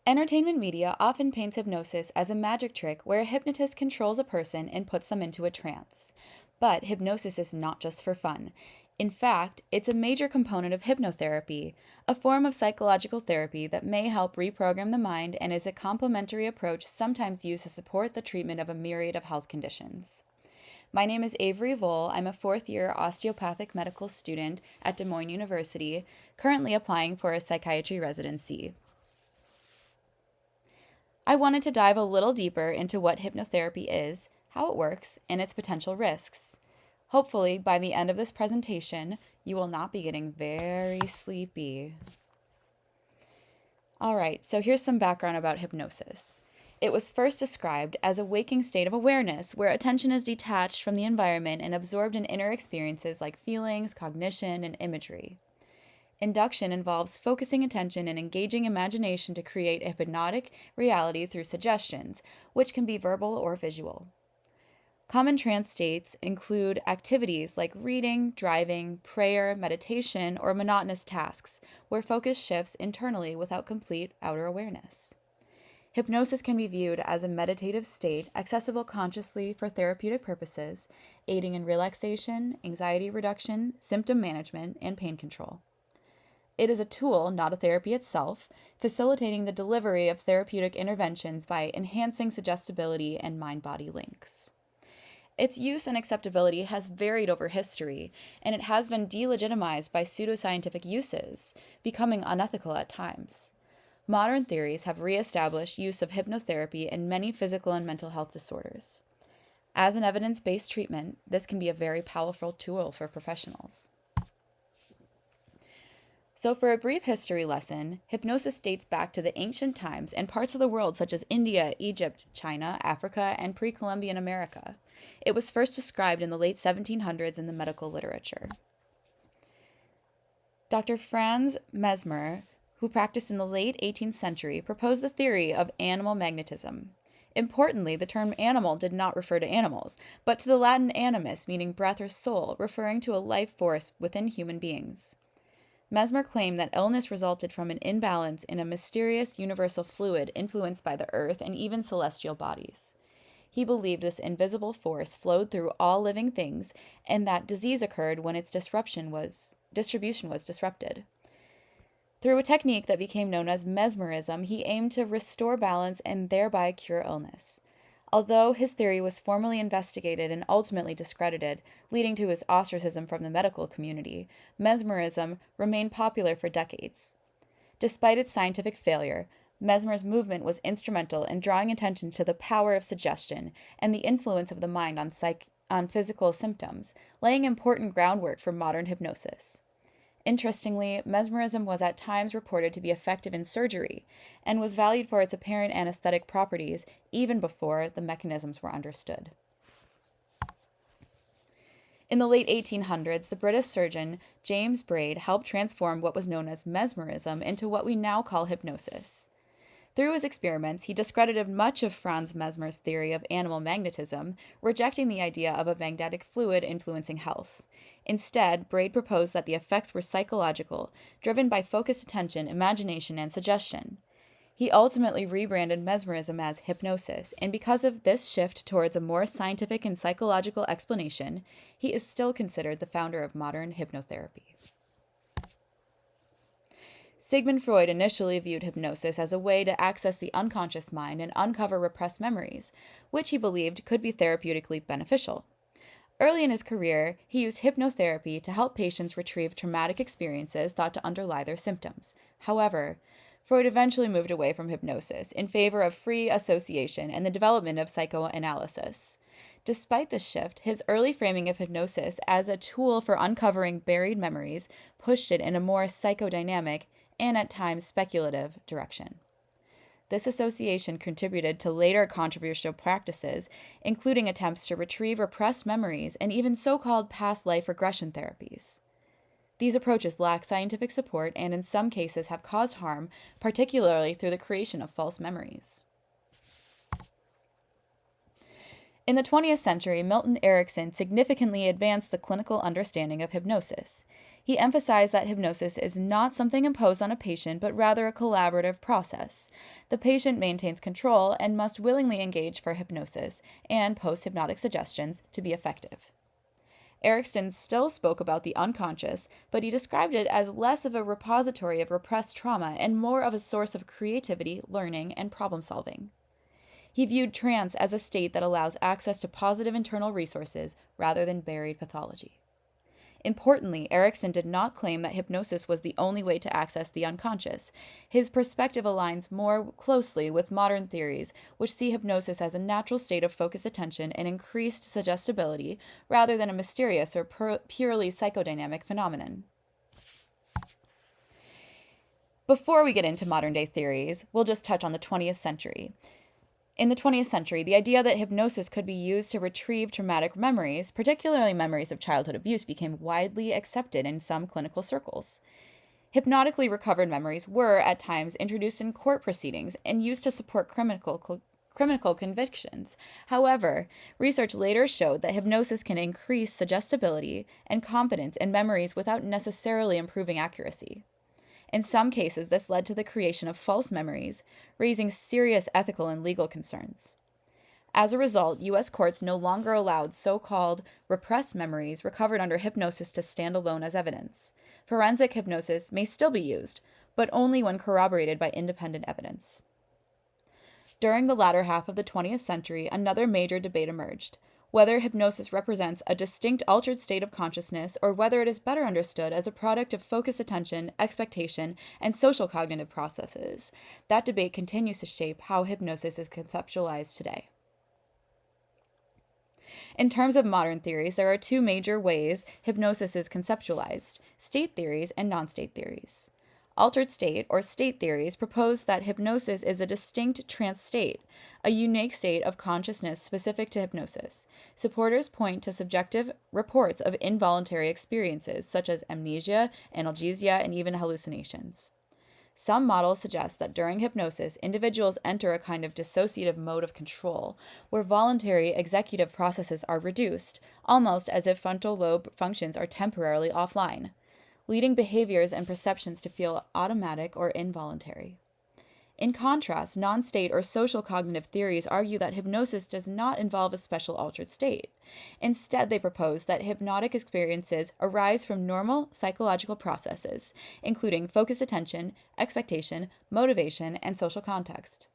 Entertainment media often paints hypnosis as a magic trick where a hypnotist controls a person and puts them into a trance. But hypnosis is not just for fun. In fact, it's a major component of hypnotherapy, a form of psychological therapy that may help reprogram the mind and is a complementary approach sometimes used to support the treatment of a myriad of health conditions. My name is Avery Voehl. I'm a fourth-year osteopathic medical student at Des Moines University, currently applying for a psychiatry residency. I wanted to dive a little deeper into what hypnotherapy is, how it works, and its potential risks. Hopefully, by the end of this presentation, you will not be getting very sleepy. All right, so here's some background about hypnosis. It was first described as a waking state of awareness where attention is detached from the environment and absorbed in inner experiences like feelings, cognition, and imagery. Induction involves focusing attention and engaging imagination to create a hypnotic reality through suggestions, which can be verbal or visual. Common trance states include activities like reading, driving, prayer, meditation, or monotonous tasks, where focus shifts internally without complete outer awareness. Hypnosis can be viewed as a meditative state accessible consciously for therapeutic purposes, aiding in relaxation, anxiety reduction, symptom management, and pain control. It is a tool, not a therapy itself, facilitating the delivery of therapeutic interventions by enhancing suggestibility and mind-body links. Its use and acceptability has varied over history, and it has been delegitimized by pseudoscientific uses, becoming unethical at times. Modern theories have reestablished use of hypnotherapy in many physical and mental health disorders. As an evidence-based treatment, this can be a very powerful tool for professionals. So for a brief history lesson, hypnosis dates back to the ancient times and parts of the world such as India, Egypt, China, Africa, and pre-Columbian America. It was first described in the late 1700s in the medical literature. Dr. Franz Mesmer, who practiced in the late 18th century, proposed the theory of animal magnetism. Importantly, the term animal did not refer to animals, but to the Latin animus, meaning breath or soul, referring to a life force within human beings. Mesmer claimed that illness resulted from an imbalance in a mysterious universal fluid influenced by the earth and even celestial bodies. He believed this invisible force flowed through all living things and that disease occurred when its distribution was disrupted. Through a technique that became known as mesmerism, he aimed to restore balance and thereby cure illness. Although his theory was formally investigated and ultimately discredited, leading to his ostracism from the medical community, mesmerism remained popular for decades. Despite its scientific failure, Mesmer's movement was instrumental in drawing attention to the power of suggestion and the influence of the mind on physical symptoms, laying important groundwork for modern hypnosis. Interestingly, mesmerism was at times reported to be effective in surgery and was valued for its apparent anesthetic properties even before the mechanisms were understood. In the late 1800s, the British surgeon James Braid helped transform what was known as mesmerism into what we now call hypnosis. Through his experiments, he discredited much of Franz Mesmer's theory of animal magnetism, rejecting the idea of a magnetic fluid influencing health. Instead, Braid proposed that the effects were psychological, driven by focused attention, imagination, and suggestion. He ultimately rebranded mesmerism as hypnosis, and because of this shift towards a more scientific and psychological explanation, he is still considered the founder of modern hypnotherapy. Sigmund Freud initially viewed hypnosis as a way to access the unconscious mind and uncover repressed memories, which he believed could be therapeutically beneficial. Early in his career, he used hypnotherapy to help patients retrieve traumatic experiences thought to underlie their symptoms. However, Freud eventually moved away from hypnosis in favor of free association and the development of psychoanalysis. Despite this shift, his early framing of hypnosis as a tool for uncovering buried memories pushed it in a more psychodynamic and at times speculative direction. This association contributed to later controversial practices, including attempts to retrieve repressed memories and even so-called past life regression therapies. These approaches lack scientific support and in some cases have caused harm, particularly through the creation of false memories. In the 20th century, Milton Erickson significantly advanced the clinical understanding of hypnosis. He emphasized that hypnosis is not something imposed on a patient, but rather a collaborative process. The patient maintains control and must willingly engage for hypnosis and post-hypnotic suggestions to be effective. Erickson still spoke about the unconscious, but he described it as less of a repository of repressed trauma and more of a source of creativity, learning, and problem solving. He viewed trance as a state that allows access to positive internal resources rather than buried pathology. Importantly, Erickson did not claim that hypnosis was the only way to access the unconscious. His perspective aligns more closely with modern theories, which see hypnosis as a natural state of focused attention and increased suggestibility, rather than a mysterious or purely psychodynamic phenomenon. Before we get into modern-day theories, we'll just touch on the 20th century. In the 20th century, the idea that hypnosis could be used to retrieve traumatic memories, particularly memories of childhood abuse, became widely accepted in some clinical circles. Hypnotically recovered memories were, at times, introduced in court proceedings and used to support criminal convictions. However, research later showed that hypnosis can increase suggestibility and confidence in memories without necessarily improving accuracy. In some cases, this led to the creation of false memories, raising serious ethical and legal concerns. As a result, U.S. courts no longer allowed so-called repressed memories recovered under hypnosis to stand alone as evidence. Forensic hypnosis may still be used, but only when corroborated by independent evidence. During the latter half of the 20th century, another major debate emerged: whether hypnosis represents a distinct altered state of consciousness or whether it is better understood as a product of focused attention, expectation, and social cognitive processes. That debate continues to shape how hypnosis is conceptualized today. In terms of modern theories, there are two major ways hypnosis is conceptualized: state theories and non-state theories. Altered state, or state theories, propose that hypnosis is a distinct trance state, a unique state of consciousness specific to hypnosis. Supporters point to subjective reports of involuntary experiences, such as amnesia, analgesia, and even hallucinations. Some models suggest that during hypnosis, individuals enter a kind of dissociative mode of control, where voluntary executive processes are reduced, almost as if frontal lobe functions are temporarily offline, leading behaviors and perceptions to feel automatic or involuntary. In contrast, non-state or social cognitive theories argue that hypnosis does not involve a special altered state. Instead, they propose that hypnotic experiences arise from normal psychological processes, including focused attention, expectation, motivation, and social context.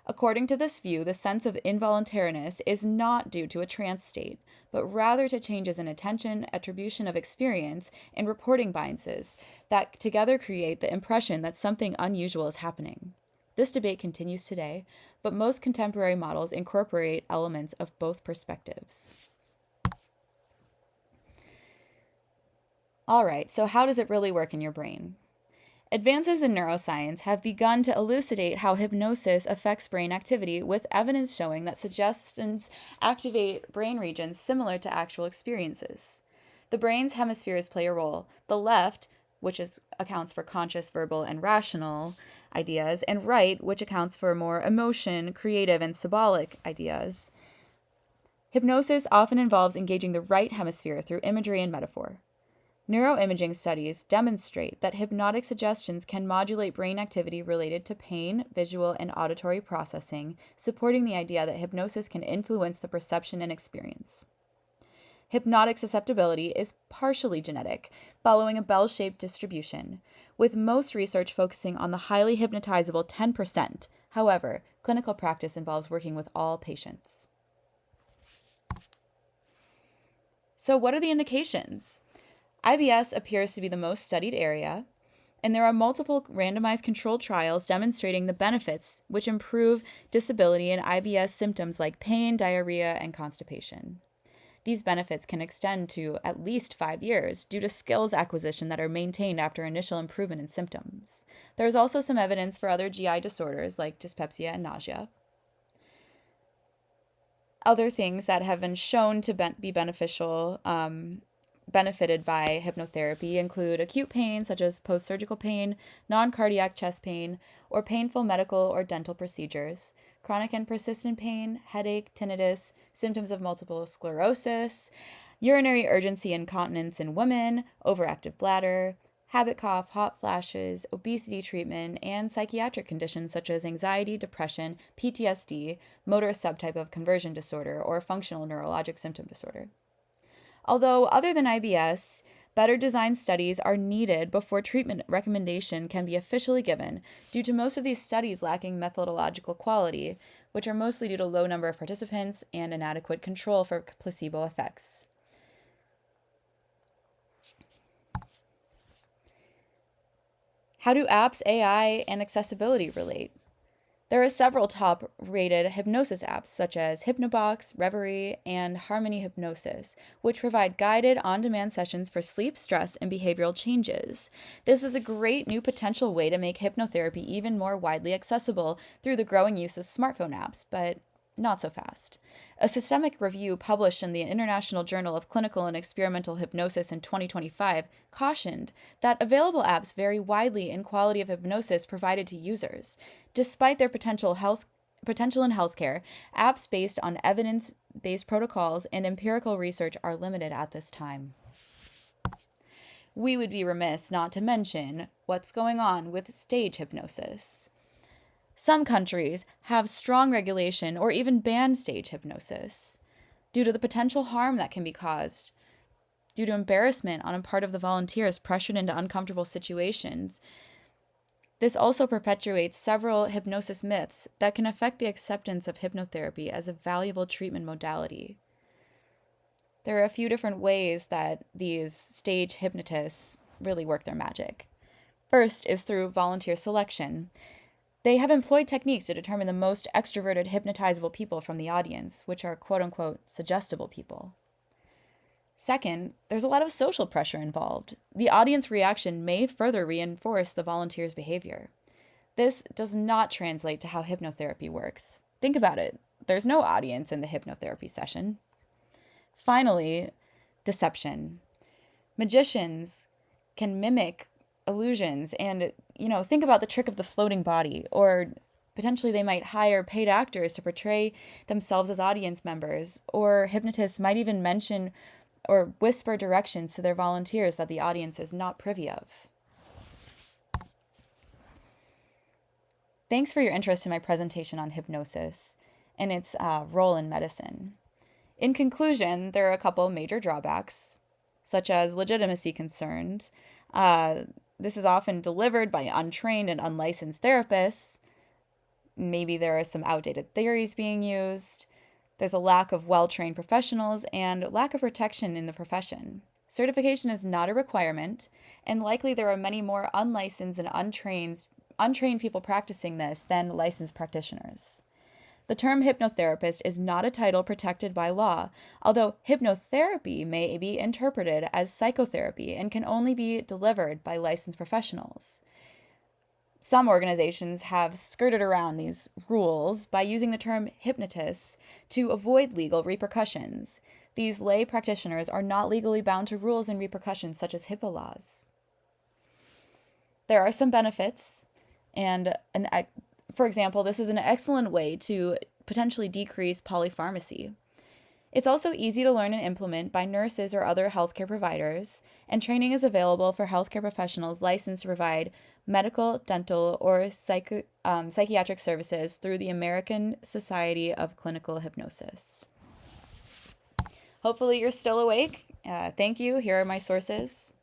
According to this view, the sense of involuntariness is not due to a trance state, but rather to changes in attention, attribution of experience, and reporting biases that together create the impression that something unusual is happening. This debate continues today, but most contemporary models incorporate elements of both perspectives. All right, so how does it really work in your brain? Advances in neuroscience have begun to elucidate how hypnosis affects brain activity, with evidence showing that suggestions activate brain regions similar to actual experiences. The brain's hemispheres play a role. The left, which accounts for conscious, verbal, and rational ideas, and right, which accounts for more emotion, creative, and symbolic ideas. Hypnosis often involves engaging the right hemisphere through imagery and metaphor. Neuroimaging studies demonstrate that hypnotic suggestions can modulate brain activity related to pain, visual, and auditory processing, supporting the idea that hypnosis can influence the perception and experience. Hypnotic susceptibility is partially genetic, following a bell-shaped distribution, with most research focusing on the highly hypnotizable 10%. However, clinical practice involves working with all patients. So what are the indications? IBS appears to be the most studied area, and there are multiple randomized controlled trials demonstrating the benefits which improve disability in IBS symptoms like pain, diarrhea, and constipation. These benefits can extend to at least 5 years due to skills acquisition that are maintained after initial improvement in symptoms. There's also some evidence for other GI disorders like dyspepsia and nausea. Other things that have been shown to be beneficial benefited by hypnotherapy include acute pain, such as post-surgical pain, non-cardiac chest pain, or painful medical or dental procedures, chronic and persistent pain, headache, tinnitus, symptoms of multiple sclerosis, urinary urgency incontinence in women, overactive bladder, habit cough, hot flashes, obesity treatment, and psychiatric conditions such as anxiety, depression, PTSD, motor subtype of conversion disorder, or functional neurologic symptom disorder. Although, other than IBS, better designed studies are needed before treatment recommendation can be officially given, due to most of these studies lacking methodological quality, which are mostly due to low number of participants and inadequate control for placebo effects. How do apps, AI, and accessibility relate? There are several top-rated hypnosis apps such as Hypnobox, Reverie, and Harmony Hypnosis, which provide guided on-demand sessions for sleep, stress, and behavioral changes. This is a great new potential way to make hypnotherapy even more widely accessible through the growing use of smartphone apps, but not so fast. A systemic review published in the International Journal of Clinical and Experimental Hypnosis in 2025 cautioned that available apps vary widely in quality of hypnosis provided to users. Despite their potential in healthcare, apps based on evidence-based protocols and empirical research are limited at this time. We would be remiss not to mention what's going on with stage hypnosis. Some countries have strong regulation or even ban stage hypnosis due to the potential harm that can be caused, due to embarrassment on the part of the volunteers pressured into uncomfortable situations. This also perpetuates several hypnosis myths that can affect the acceptance of hypnotherapy as a valuable treatment modality. There are a few different ways that these stage hypnotists really work their magic. First is through volunteer selection. They have employed techniques to determine the most extroverted, hypnotizable people from the audience, which are quote-unquote suggestible people. Second, there's a lot of social pressure involved. The audience reaction may further reinforce the volunteer's behavior. This does not translate to how hypnotherapy works. Think about it. There's no audience in the hypnotherapy session. Finally, deception. Magicians can mimic illusions and, think about the trick of the floating body, or potentially they might hire paid actors to portray themselves as audience members, or hypnotists might even mention or whisper directions to their volunteers that the audience is not privy of. Thanks for your interest in my presentation on hypnosis and its role in medicine. In conclusion, there are a couple major drawbacks, such as legitimacy concerns. This is often delivered by untrained and unlicensed therapists. Maybe there are some outdated theories being used. There's a lack of well-trained professionals and lack of protection in the profession. Certification is not a requirement, and likely there are many more unlicensed and untrained people practicing this than licensed practitioners. The term hypnotherapist is not a title protected by law, although hypnotherapy may be interpreted as psychotherapy and can only be delivered by licensed professionals. Some organizations have skirted around these rules by using the term hypnotist to avoid legal repercussions. These lay practitioners are not legally bound to rules and repercussions such as HIPAA laws. There are some benefits, and for example, this is an excellent way to potentially decrease polypharmacy. It's also easy to learn and implement by nurses or other healthcare providers, and training is available for healthcare professionals licensed to provide medical, dental, or psychiatric services through the American Society of Clinical Hypnosis. Hopefully you're still awake. Thank you. Here are my sources.